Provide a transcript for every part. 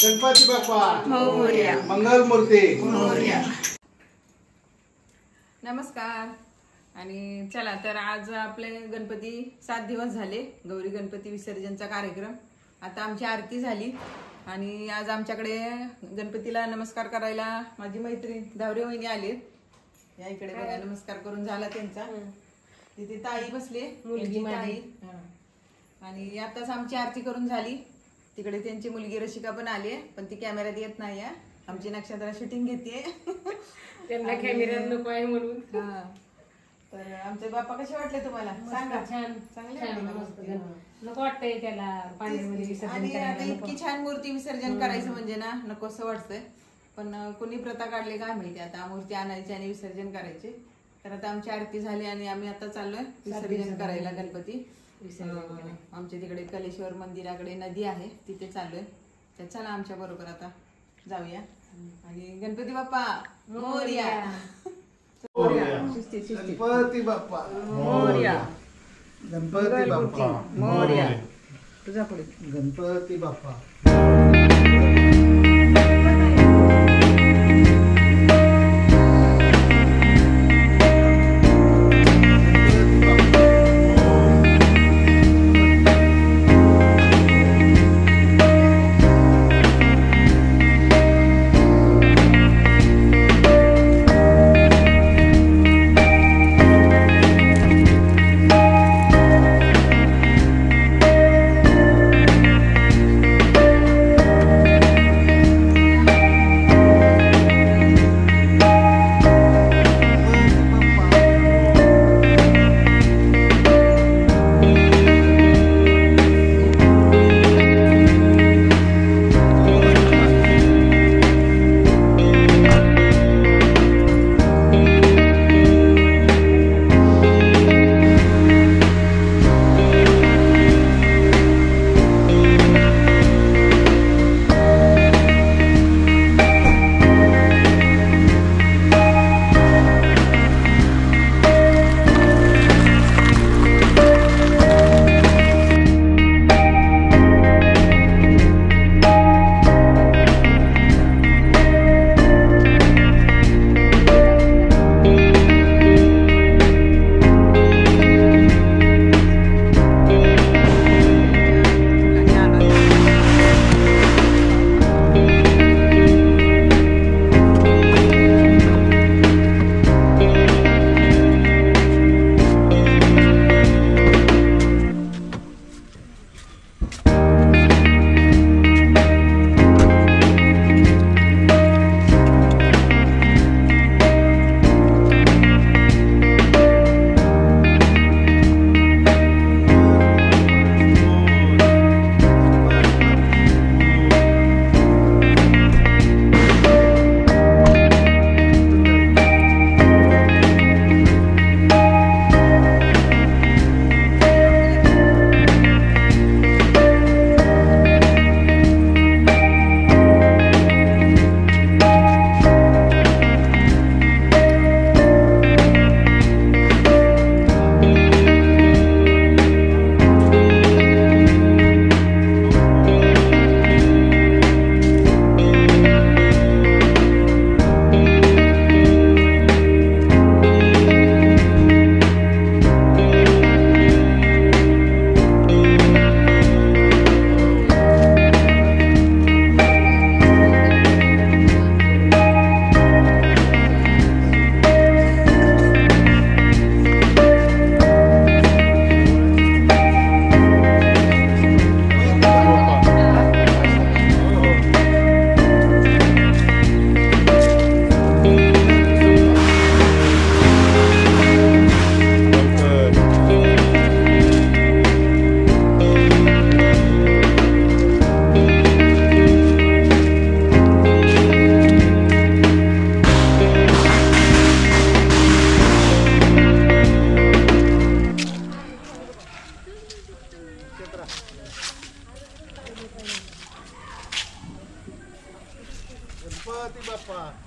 गणपती बाप्पा मंगल मूर्ती. नमस्कार. आणि चला तर आज आपले गणपती 7 दिवस झाले गौरी गणपती विसर्जनचा कार्यक्रम. आता आमची आरती झाली आणि आज आमच्याकडे गणपतीला नमस्कार करायला माझी मैत्रीण धावरे वहिनी आली. या इकडे बघा नमस्कार करून झाला त्यांचा. तिथे ताई बसले मुलगी माझी. आणि आताच आमची आरती करून झाली. तिकडे त्यांची मुलगी रशिका पण आली पण ती कॅमेऱ्यात येत नाही. आमची नक्षत्र शूटिंग घेते त्यांना कॅमेऱ्यात नको आहे म्हणून. तर आमचे बाप्पा कसे वाटले तुम्हाला सांगा. छान चांगले नको वाटतंय त्याला पाण्यामध्ये विसर्जन आणि आता करायला. इतकी छान मूर्ती विसर्जन करायचं म्हणजे ना नको असं वाटतंय. पण कोणी प्रथा काढले काय माहिती. आता मूर्ती आणायची आणि विसर्जन करायचे. तर आता आमची आरती झाली आणि आम्ही आता चाललोय विसर्जन करायला गणपती. आमच्या तिकडे कलेश्वर मंदिराकडे नदी आहे तिथे चाललोय. तर चला आमच्या बरोबर आता जाऊया. आणि गणपती बाप्पा मोरया. गणपती बाप्पा मोरया. गणपती बाप्पा मोरया. तुझा पुढे गणपती बाप्पा.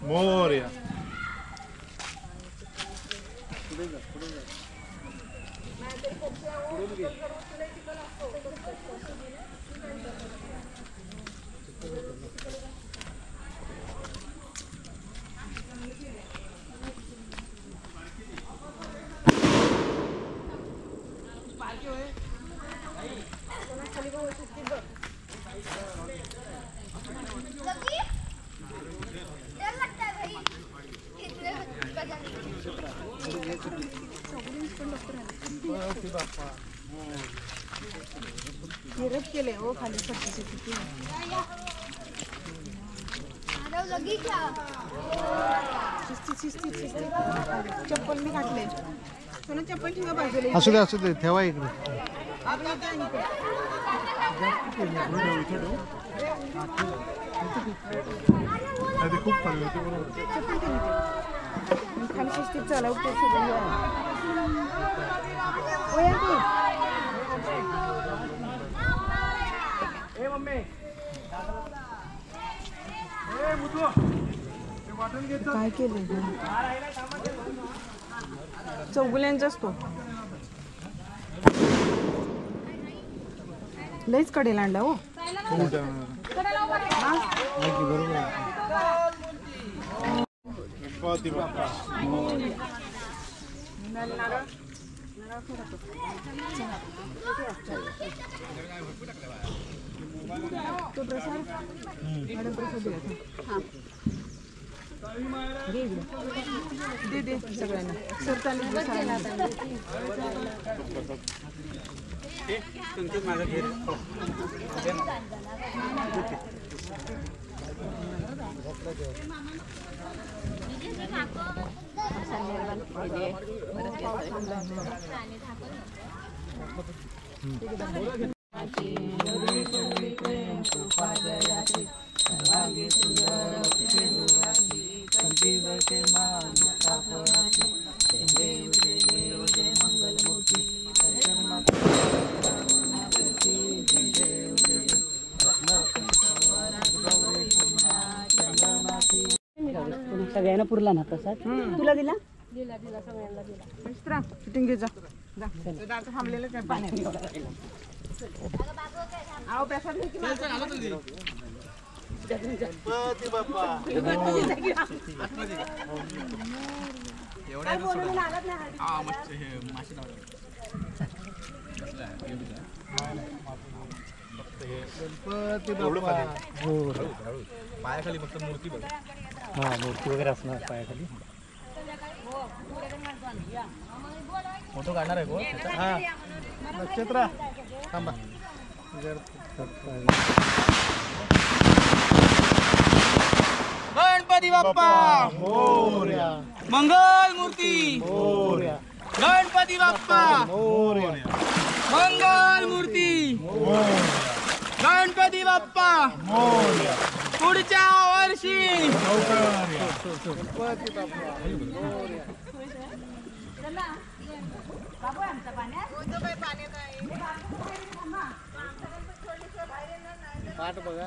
मोरया. गणपती बाप्पा. केले हो खाली फटकीचे किती चप्पल मी घातले सोनं चप्पल ठेवा बाजूला असू दे ठेवा इकडे. खूप चांगली होती बरोबर. चप्पल ठेवते खाली शिस्तीत चालवते काय केलं चौगुल्यांचा असतो लईच कडेला आणला हो. गणपती बाप्पा. तो प्रसाद मॅडम प्रसाद दे सगळ्यांना सर चालेल. सगळ्यांना पुरला ना प्रसाद. तुला दिला शूटिंग घे जा थांबलेलं काय पाण्यात आहो प्रसाद गणपती बाप्पा. गणपती बाप्पा. पायाखाली फक्त मूर्ती बघ. हा मूर्ती वगैरे असणार पायाखाली. फोटो काढणार आहे को. हा नक्षत्र थांबा. गणपती बाप्पा मोरया. मंगल मूर्ती. मोरया. गणपती बाप्पा मोरया. मंगल मूर्ती. गणपती बाप्पा मोरया. पुढच्या वर्षी. गणपती बाप्पा. पाठ बघा.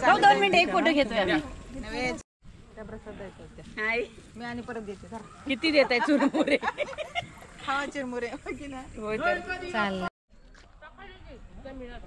जाऊ 2 मिनिटं एक फोटो घेतोय आम्ही. मी आणि परत देते जरा किती देत आहे चुरमुरे. हा चिरमुरे की नाही होय तर चाललं. कॅमेरा